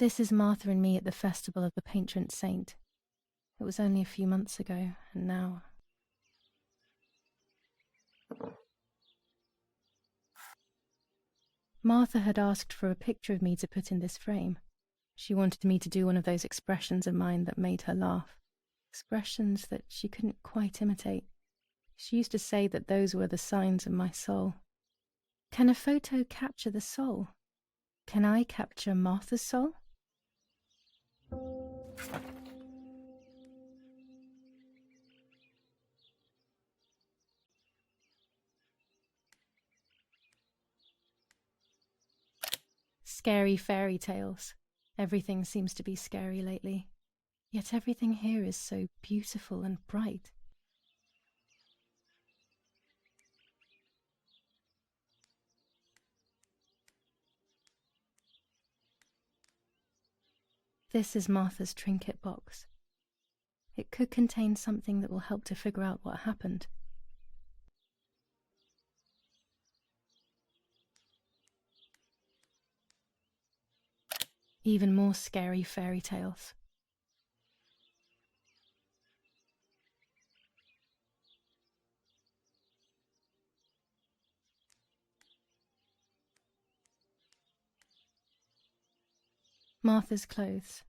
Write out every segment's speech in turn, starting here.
This is Martha and me at the festival of the patron saint. It was only a few months ago, and now... Martha had asked for a picture of me to put in this frame. She wanted me to do one of those expressions of mine that made her laugh. Expressions that she couldn't quite imitate. She used to say that those were the signs of my soul. Can a photo capture the soul? Can I capture Martha's soul? Scary fairy tales. Everything seems to be scary lately. Yet everything here is so beautiful and bright. This is Martha's trinket box. It could contain something that will help to figure out what happened. Even more scary fairy tales. Martha's clothes.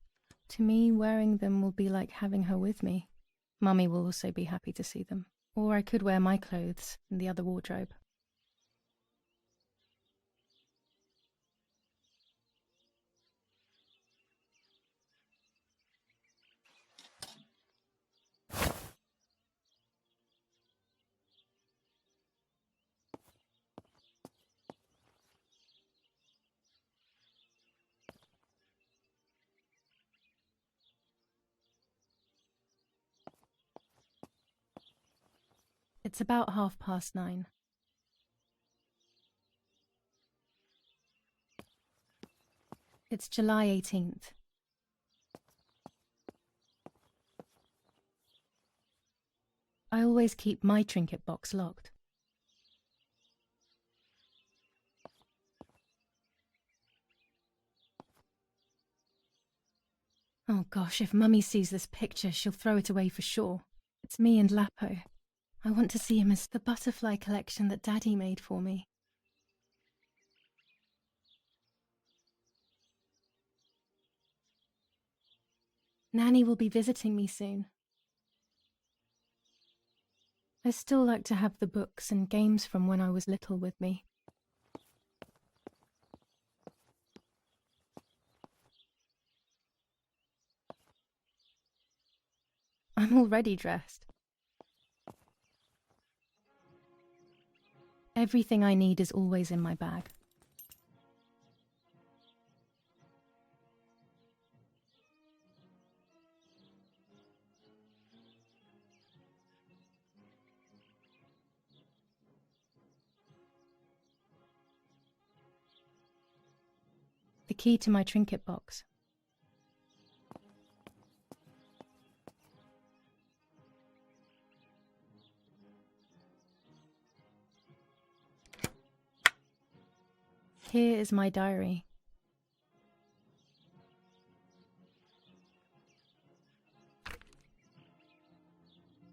To me, wearing them will be like having her with me. Mummy will also be happy to see them. Or I could wear my clothes in the other wardrobe. It's about 9:30. It's July 18th. I always keep my trinket box locked. Oh gosh, if Mummy sees this picture, she'll throw it away for sure. It's me and Lapo. I want to see him as the butterfly collection that Daddy made for me. Nanny will be visiting me soon. I still like to have the books and games from when I was little with me. I'm already dressed. Everything I need is always in my bag. The key to my trinket box. Here is my diary.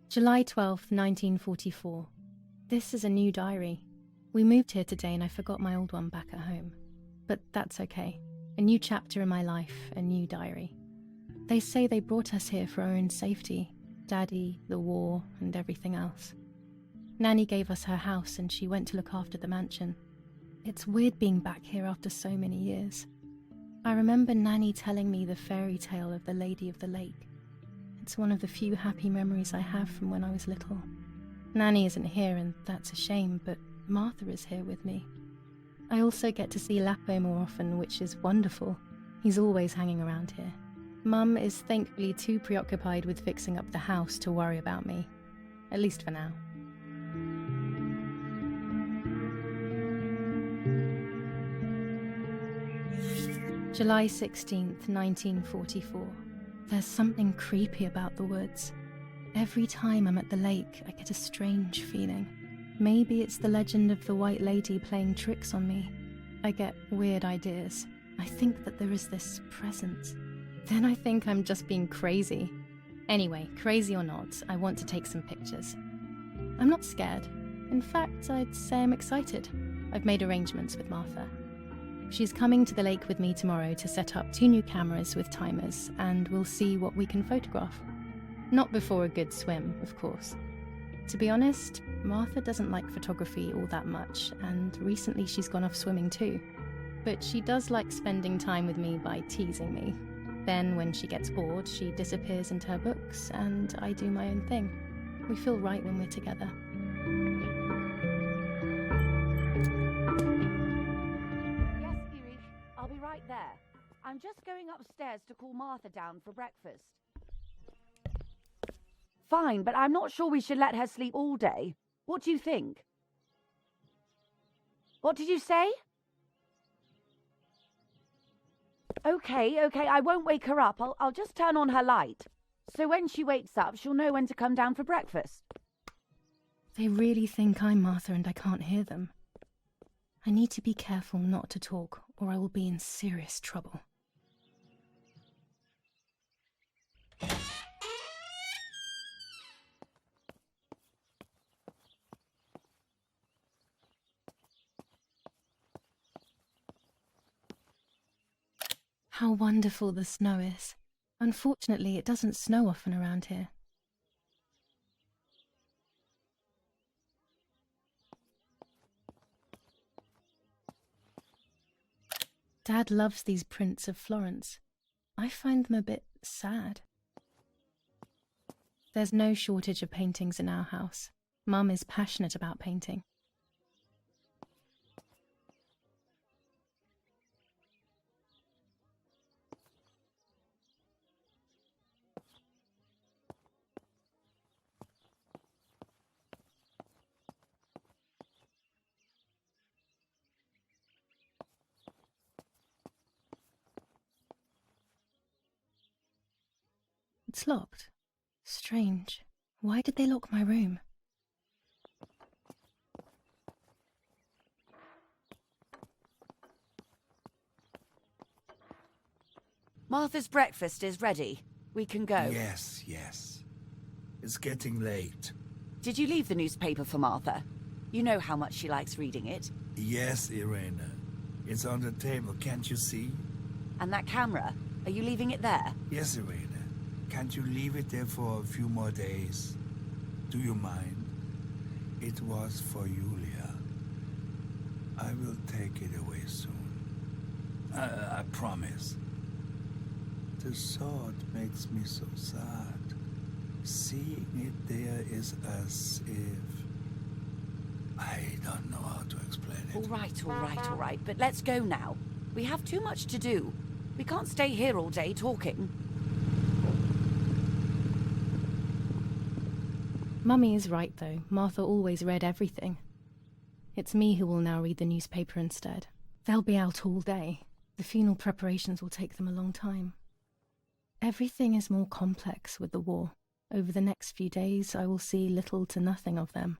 July 12th, 1944. This is a new diary. We moved here today and I forgot my old one back at home. But that's okay. A new chapter in my life, a new diary. They say they brought us here for our own safety. Daddy, the war, and everything else. Nanny gave us her house and she went to look after the mansion. It's weird being back here after so many years. I remember Nanny telling me the fairy tale of the Lady of the Lake. It's one of the few happy memories I have from when I was little. Nanny isn't here and that's a shame, but Martha is here with me. I also get to see Lapo more often, which is wonderful. He's always hanging around here. Mum is thankfully too preoccupied with fixing up the house to worry about me. At least for now. July 16th, 1944. There's something creepy about the woods. Every time I'm at the lake, I get a strange feeling. Maybe it's the legend of the White Lady playing tricks on me. I get weird ideas. I think that there is this presence. Then I think I'm just being crazy. Anyway, crazy or not, I want to take some pictures. I'm not scared. In fact, I'd say I'm excited. I've made arrangements with Martha. She's coming to the lake with me tomorrow to set up 2 new cameras with timers, and we'll see what we can photograph. Not before a good swim, of course. To be honest, Martha doesn't like photography all that much, and recently she's gone off swimming too. But she does like spending time with me by teasing me. Then, when she gets bored, she disappears into her books, and I do my own thing. We feel right when we're together. Yes, Erich, I'll be right there. I'm just going upstairs to call Martha down for breakfast. Fine, but I'm not sure we should let her sleep all day. What do you think? What did you say? Okay, I won't wake her up. I'll just turn on her light. So when she wakes up, she'll know when to come down for breakfast. They really think I'm Martha and I can't hear them. I need to be careful not to talk, or I will be in serious trouble. How wonderful the snow is. Unfortunately, it doesn't snow often around here. Dad loves these prints of Florence. I find them a bit sad. There's no shortage of paintings in our house. Mum is passionate about painting. It's locked. Strange. Why did they lock my room? Martha's breakfast is ready. We can go. Yes. It's getting late. Did you leave the newspaper for Martha? You know how much she likes reading it. Yes, Irena. It's on the table, can't you see? And that camera, are you leaving it there? Yes, Irena. Can't you leave it there for a few more days? Do you mind? It was for Julia. I will take it away soon. I promise. The thought makes me so sad. Seeing it there is as if... I don't know how to explain it. All right, but let's go now. We have too much to do. We can't stay here all day talking. Mummy is right, though. Martha always read everything. It's me who will now read the newspaper instead. They'll be out all day. The funeral preparations will take them a long time. Everything is more complex with the war. Over the next few days, I will see little to nothing of them.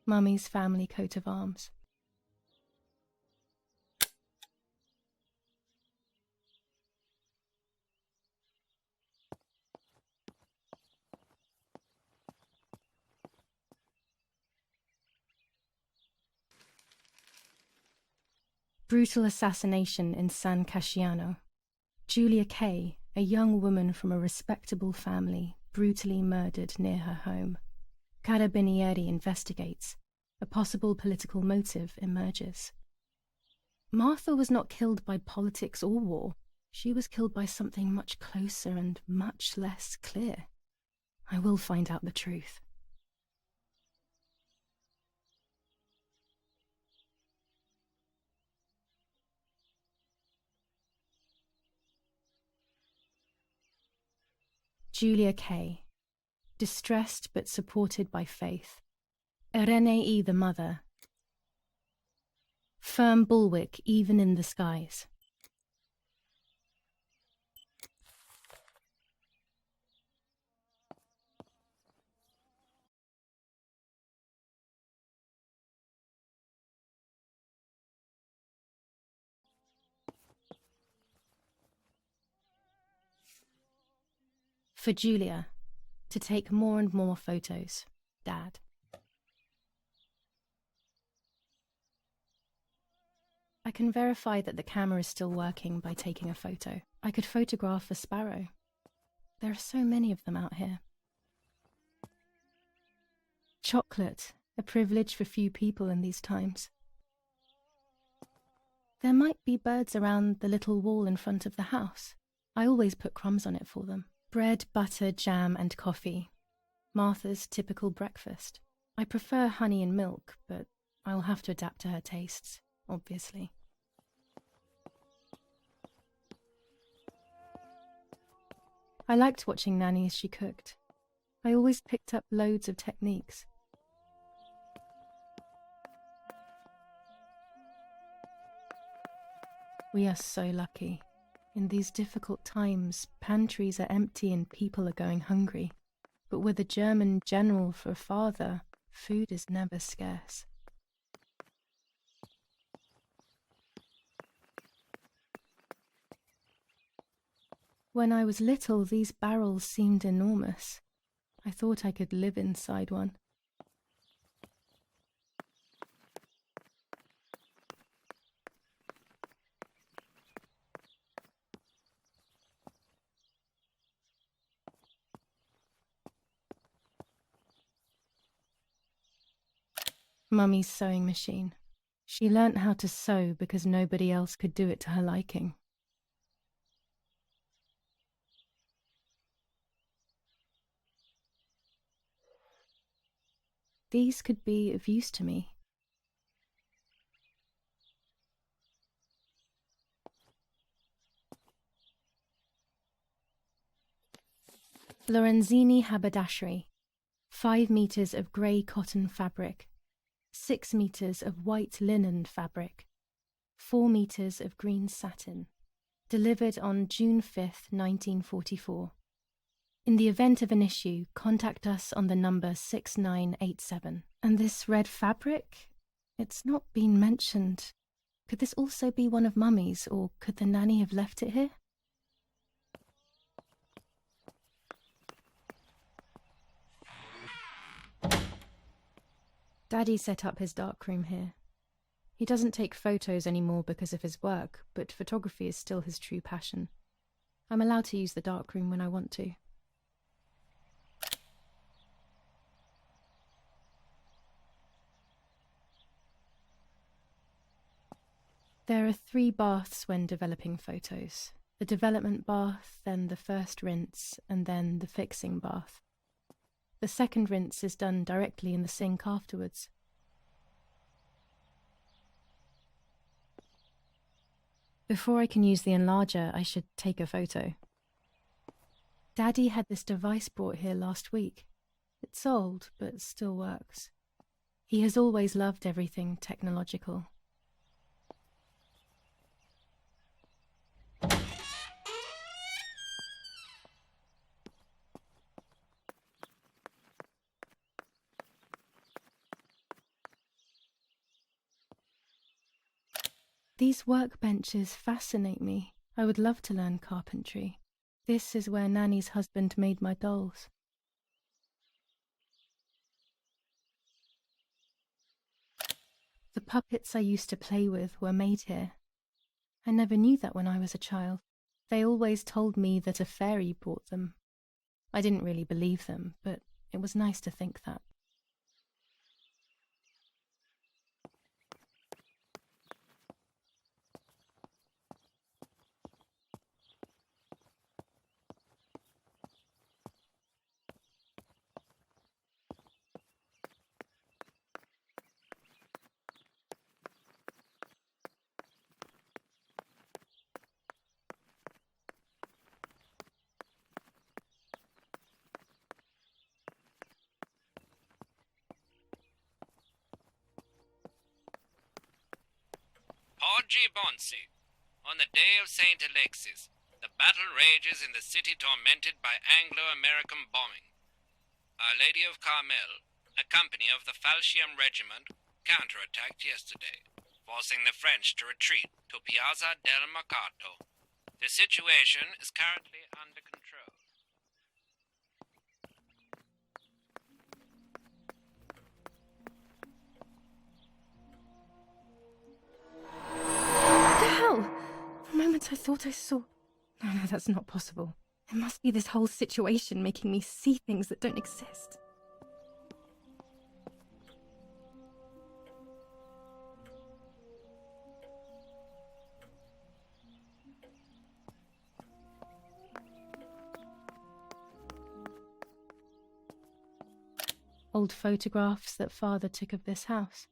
Mummy's family coat of arms. Brutal assassination in San Casciano. Julia Kay, a young woman from a respectable family, brutally murdered near her home. Carabinieri investigates. A possible political motive emerges. Martha was not killed by politics or war. She was killed by something much closer and much less clear. I will find out the truth. Julia Kay. distressed but supported by faith. Erenei the mother, firm bulwark even in the skies. For Julia, to take more and more photos, Dad. I can verify that the camera is still working by taking a photo. I could photograph a sparrow. There are so many of them out here. Chocolate, a privilege for few people in these times. There might be birds around the little wall in front of the house. I always put crumbs on it for them. Bread, butter, jam and coffee. Martha's typical breakfast. I prefer honey and milk, but I'll have to adapt to her tastes, obviously. I liked watching Nanny as she cooked. I always picked up loads of techniques. We are so lucky. In these difficult times, pantries are empty and people are going hungry. But with a German general for a father, food is never scarce. When I was little, these barrels seemed enormous. I thought I could live inside one. Mummy's sewing machine. She learnt how to sew because nobody else could do it to her liking. These could be of use to me. Lorenzini haberdashery. 5 meters of grey cotton fabric. 6 meters of white linen fabric, 4 meters of green satin, delivered on June 5th, 1944. In the event of an issue, contact us on the number 6987. And this red fabric? It's not been mentioned. Could this also be one of Mummy's, or could the nanny have left it here? Daddy set up his darkroom here. He doesn't take photos anymore because of his work, but photography is still his true passion. I'm allowed to use the darkroom when I want to. There are 3 baths when developing photos. The development bath, then the first rinse, and then the fixing bath. The second rinse is done directly in the sink afterwards. Before I can use the enlarger, I should take a photo. Daddy had this device brought here last week. It's old, but still works. He has always loved everything technological. These workbenches fascinate me. I would love to learn carpentry. This is where Nanny's husband made my dolls. The puppets I used to play with were made here. I never knew that when I was a child. They always told me that a fairy brought them. I didn't really believe them, but it was nice to think that. G. Bonsi. On the day of St. Alexis, the battle rages in the city tormented by Anglo-American bombing. Our Lady of Carmel, a company of the Falchium Regiment, counterattacked yesterday, forcing the French to retreat to Piazza del Mercato. The situation is currently under control. What the hell? For a moment I thought I saw... No, that's not possible. It must be this whole situation making me see things that don't exist. Old photographs that Father took of this house.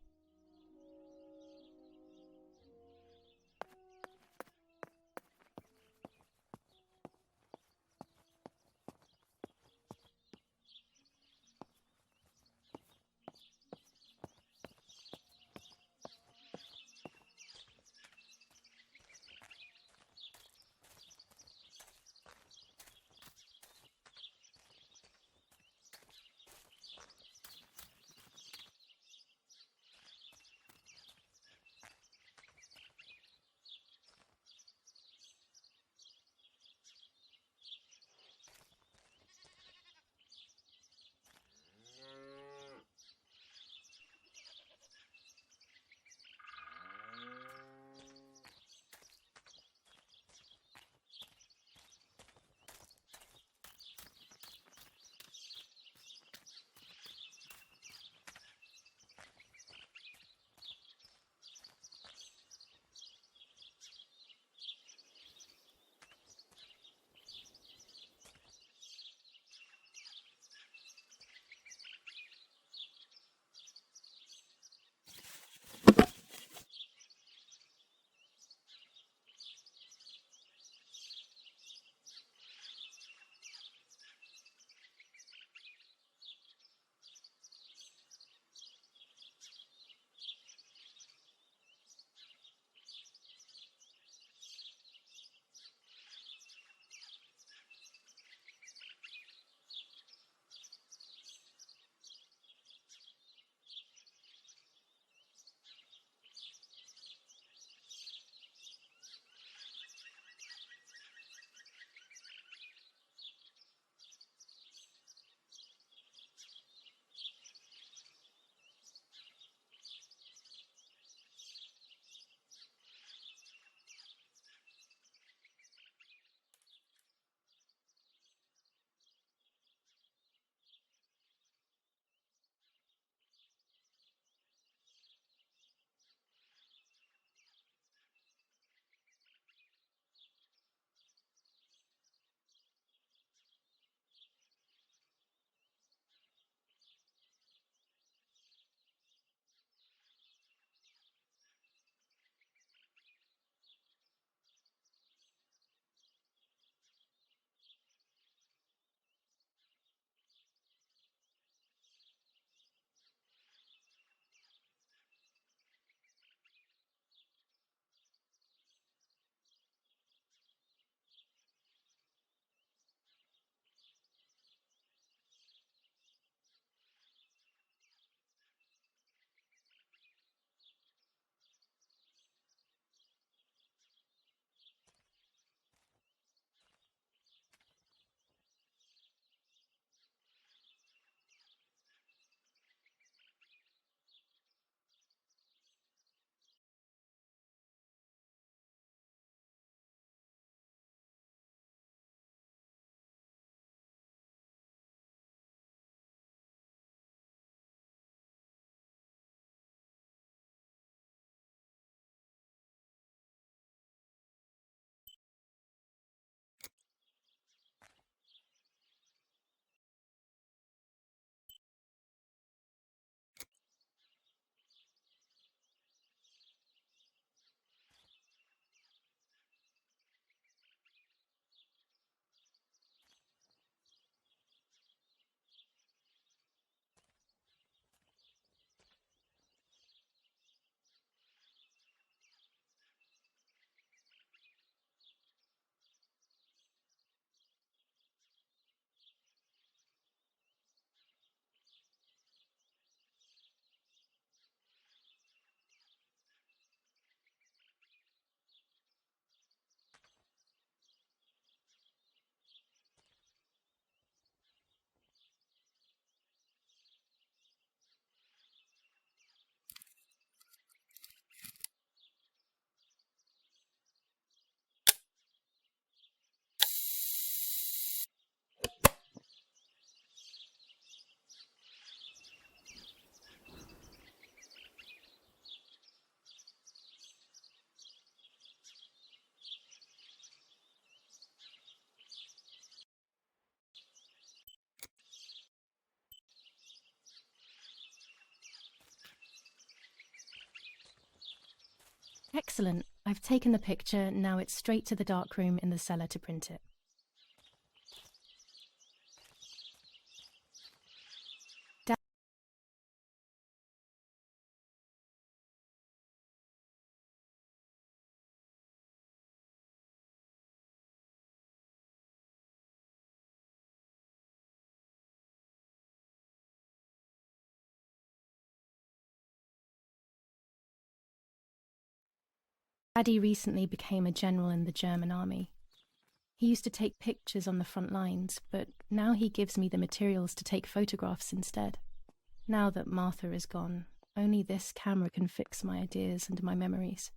Excellent. I've taken the picture, now it's straight to the darkroom in the cellar to print it. Daddy recently became a general in the German army. He used to take pictures on the front lines, but now he gives me the materials to take photographs instead. Now that Martha is gone, only this camera can fix my ideas and my memories.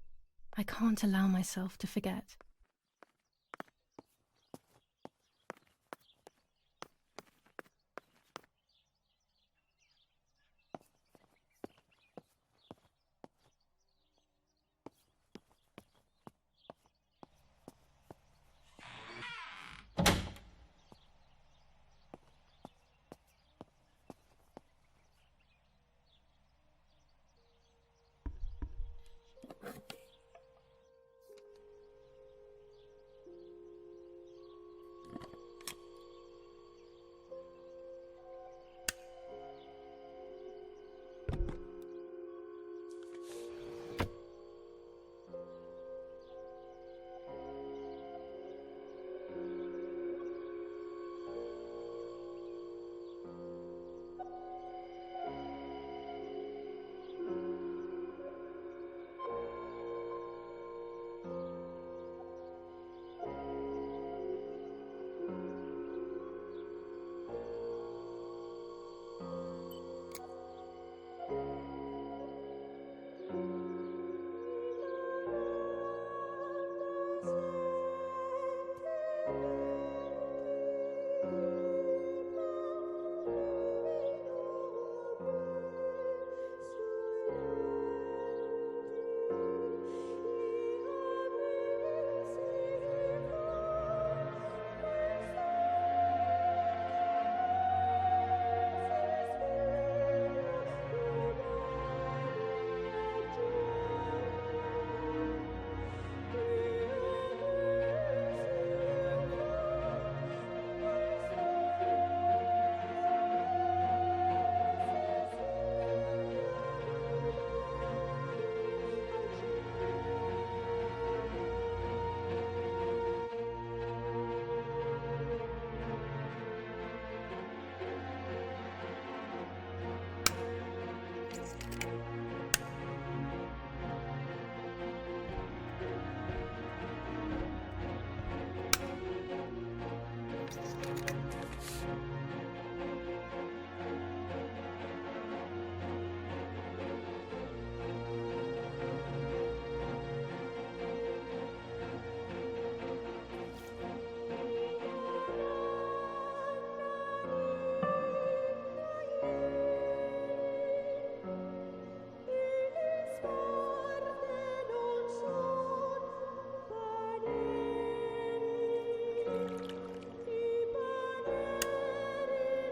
I can't allow myself to forget.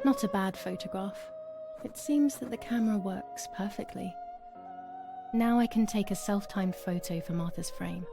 Not a bad photograph. It seems that the camera works perfectly. Now I can take a self-timed photo for Martha's frame.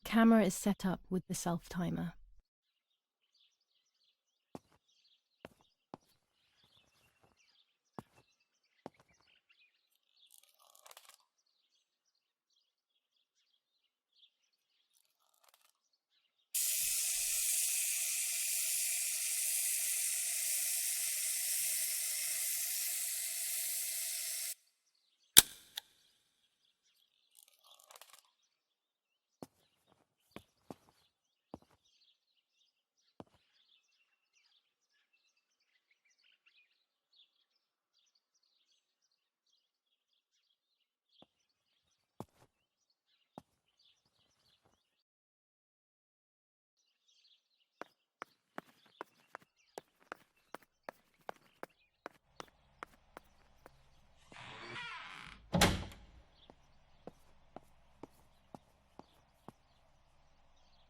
Camera is set up with the self-timer.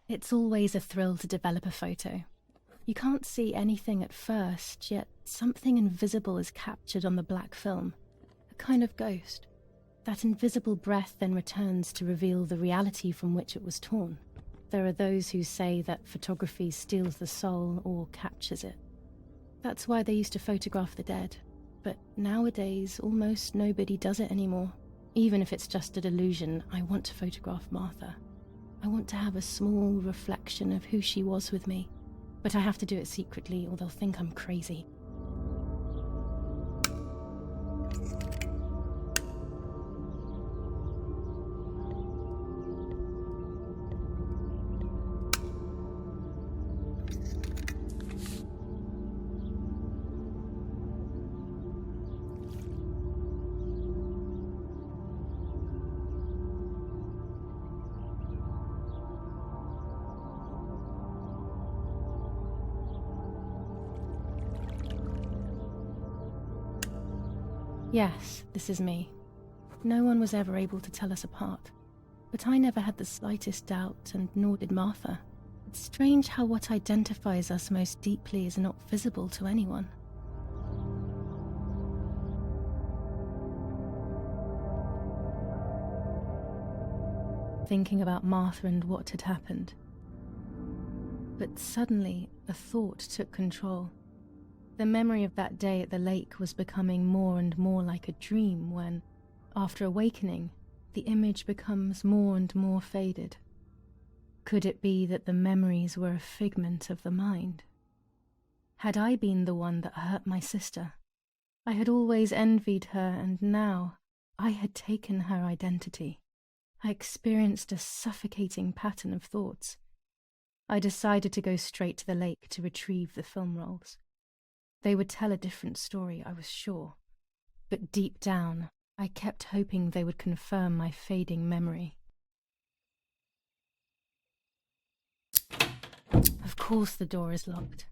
It's always a thrill to develop a photo. You can't see anything at first, yet something invisible is captured on the black film, a kind of ghost. That invisible breath then returns to reveal the reality from which it was torn. There are those who say that photography steals the soul or captures it. That's why they used to photograph the dead. But nowadays, almost nobody does it anymore. Even if it's just a delusion, I want to photograph Martha. I want to have a small reflection of who she was with me. But I have to do it secretly or they'll think I'm crazy. Yes, this is me. No one was ever able to tell us apart. But I never had the slightest doubt, and nor did Martha. It's strange how what identifies us most deeply is not visible to anyone. Thinking about Martha and what had happened. But suddenly, a thought took control. The memory of that day at the lake was becoming more and more like a dream when, after awakening, the image becomes more and more faded. Could it be that the memories were a figment of the mind? Had I been the one that hurt my sister? I had always envied her, and now I had taken her identity. I experienced a suffocating pattern of thoughts. I decided to go straight to the lake to retrieve the film rolls. They would tell a different story, I was sure. But deep down, I kept hoping they would confirm my fading memory. Of course the door is locked.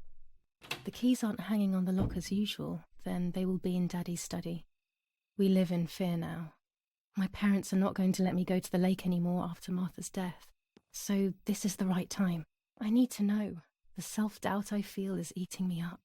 The keys aren't hanging on the lock as usual, then they will be in Daddy's study. We live in fear now. My parents are not going to let me go to the lake anymore after Martha's death. So this is the right time. I need to know. The self-doubt I feel is eating me up.